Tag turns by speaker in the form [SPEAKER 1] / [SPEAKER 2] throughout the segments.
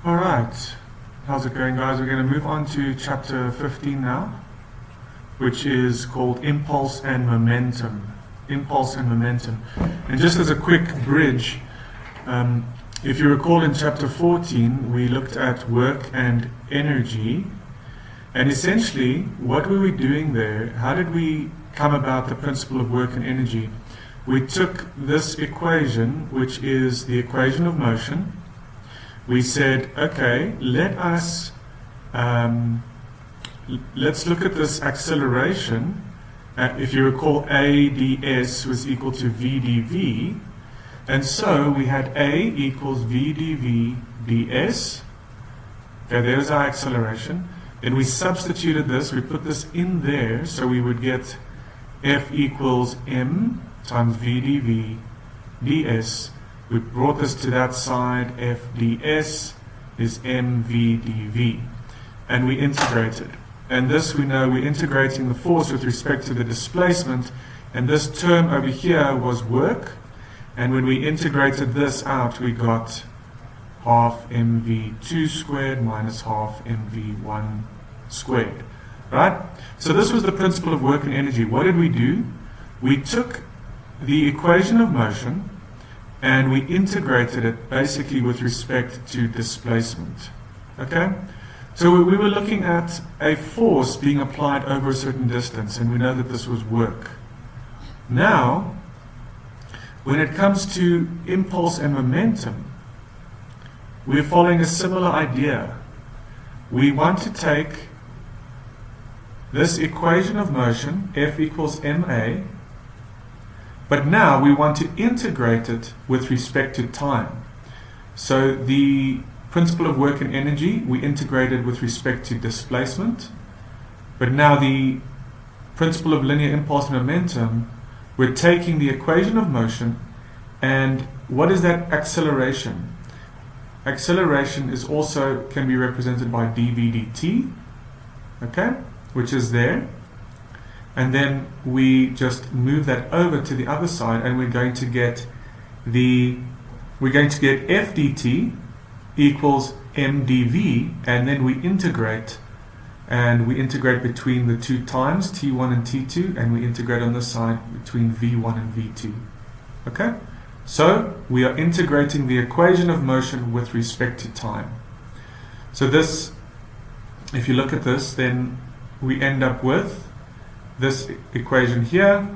[SPEAKER 1] All right, how's it going, guys? We're going to move on to chapter 15 now, which is called Impulse and Momentum. Impulse and Momentum. And just as a quick bridge, if you recall in chapter 14, we looked at work and energy. And essentially, what were we doing there? How did we come about the principle of work and energy? We took this equation, which is the equation of motion. We said, okay, let's look at this acceleration. If you recall, A ds was equal to V dv. And so we had A equals V dv ds. Okay, there's our acceleration. Then we substituted this, we put this in there, so we would get F equals m times V dv ds. We brought this to that side, F ds is mv dv. And we integrated. And this we know we're integrating the force with respect to the displacement. And this term over here was work. And when we integrated this out, we got half mv2 squared minus half mv1 squared. Right? So this was the principle of work and energy. What did we do? We took the equation of motion and we integrated it basically with respect to displacement. Okay? So we were looking at a force being applied over a certain distance, and we know that this was work. Now, when it comes to impulse and momentum, we're following a similar idea. We want to take this equation of motion, F equals ma, but now we want to integrate it with respect to time. So the principle of work and energy, we integrated with respect to displacement. But now the principle of linear impulse and momentum, we're taking the equation of motion, and what is that acceleration? Acceleration is also can be represented by dv dt, okay, which is there. And then we just move that over to the other side, and we're going to get f dt equals mdv, and then we integrate, and we integrate between the two times, t1 and t2, and we integrate on this side between v1 and v2. Okay? So we are integrating the equation of motion with respect to time. So this, if you look at this, then we end up with this equation here,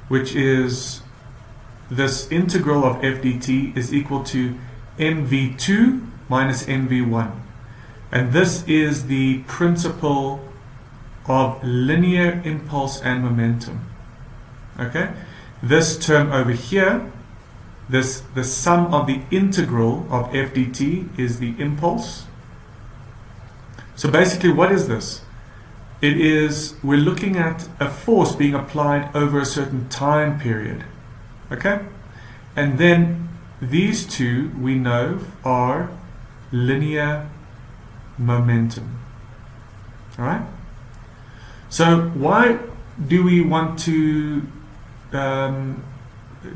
[SPEAKER 1] which is this integral of f dt is equal to mv2 minus mv1. And this is the principle of linear impulse and momentum. Okay? This term over here, the sum of the integral of f dt is the impulse. So basically, what is this? It is, we're looking at a force being applied over a certain time period. Okay? And then these two we know are linear momentum. Alright? So why do we want to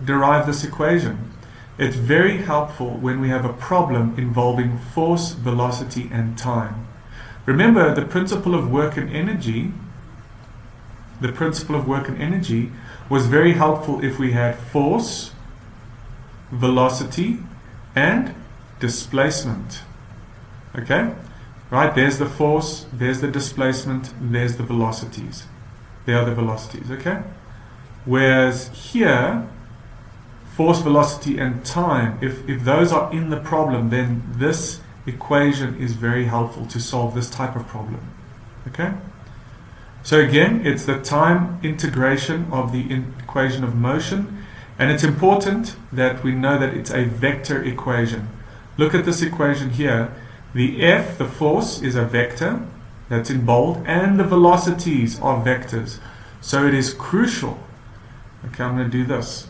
[SPEAKER 1] derive this equation? It's very helpful when we have a problem involving force, velocity, and time. Remember, the principle of work and energy, was very helpful if we had force, velocity, and displacement. Okay? Right, there's the force, there's the displacement, there's the velocities. There are the velocities, okay? Whereas here, force, velocity, and time, if those are in the problem, then this equation is very helpful to solve this type of problem. Okay? So again, it's the time integration of the equation of motion, and it's important that we know that it's a vector equation. Look at this equation here. The F, the force, is a vector, that's in bold, and the velocities are vectors. So it is crucial. Okay, I'm going to do this.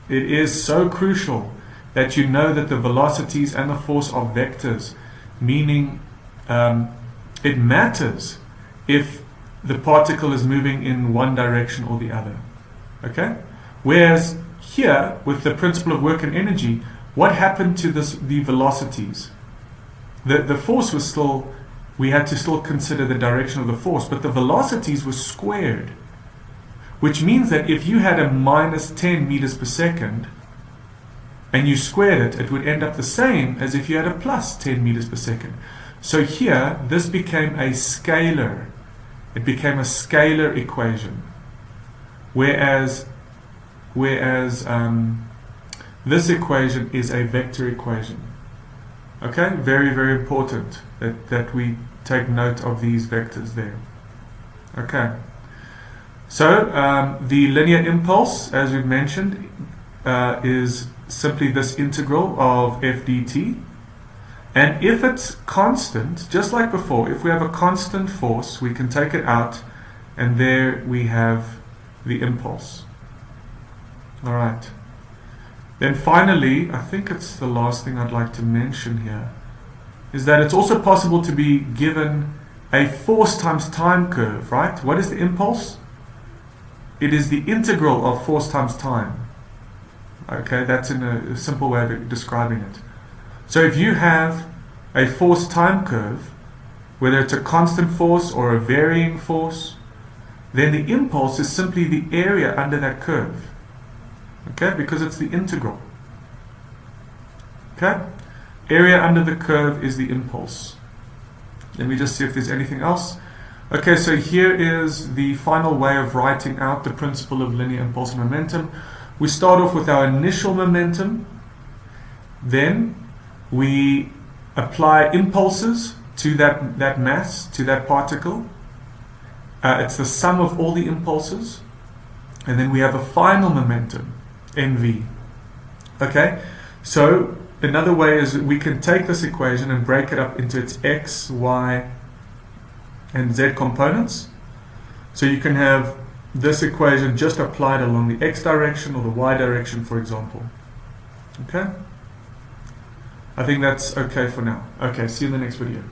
[SPEAKER 1] It is so crucial that you know that the velocities and the force are vectors, meaning it matters if the particle is moving in one direction or the other. Okay? Whereas here, with the principle of work and energy, what happened to the velocities? The force was still, we had to still consider the direction of the force, but the velocities were squared, which means that if you had a minus 10 meters per second and you squared it, it would end up the same as if you had a plus 10 meters per second. So here, this became a scalar. It became a scalar equation. Whereas this equation is a vector equation. Okay, very, very important that we take note of these vectors there. Okay, so the linear impulse, as we've mentioned, is simply this integral of f dt. And if it's constant, just like before, if we have a constant force, we can take it out, and there we have the impulse. All right. Then finally, I think it's the last thing I'd like to mention here, is that it's also possible to be given a force times time curve, right? What is the impulse? It is the integral of force times time. Okay, that's in a simple way of describing it. So if you have a force time curve, whether it's a constant force or a varying force, then the impulse is simply the area under that curve. Okay, because it's the integral. Okay, area under the curve is the impulse. Let me just see if there's anything else. Okay, so here is the final way of writing out the principle of linear impulse and momentum. We start off with our initial momentum, then we apply impulses to that mass, to that particle. It's the sum of all the impulses, and then we have a final momentum, mv. Okay, so another way is we can take this equation and break it up into its x, y, and z components. So you can have this equation just applied along the x direction or the y direction, for example. Okay, I think that's okay for now. Okay, see you in the next video.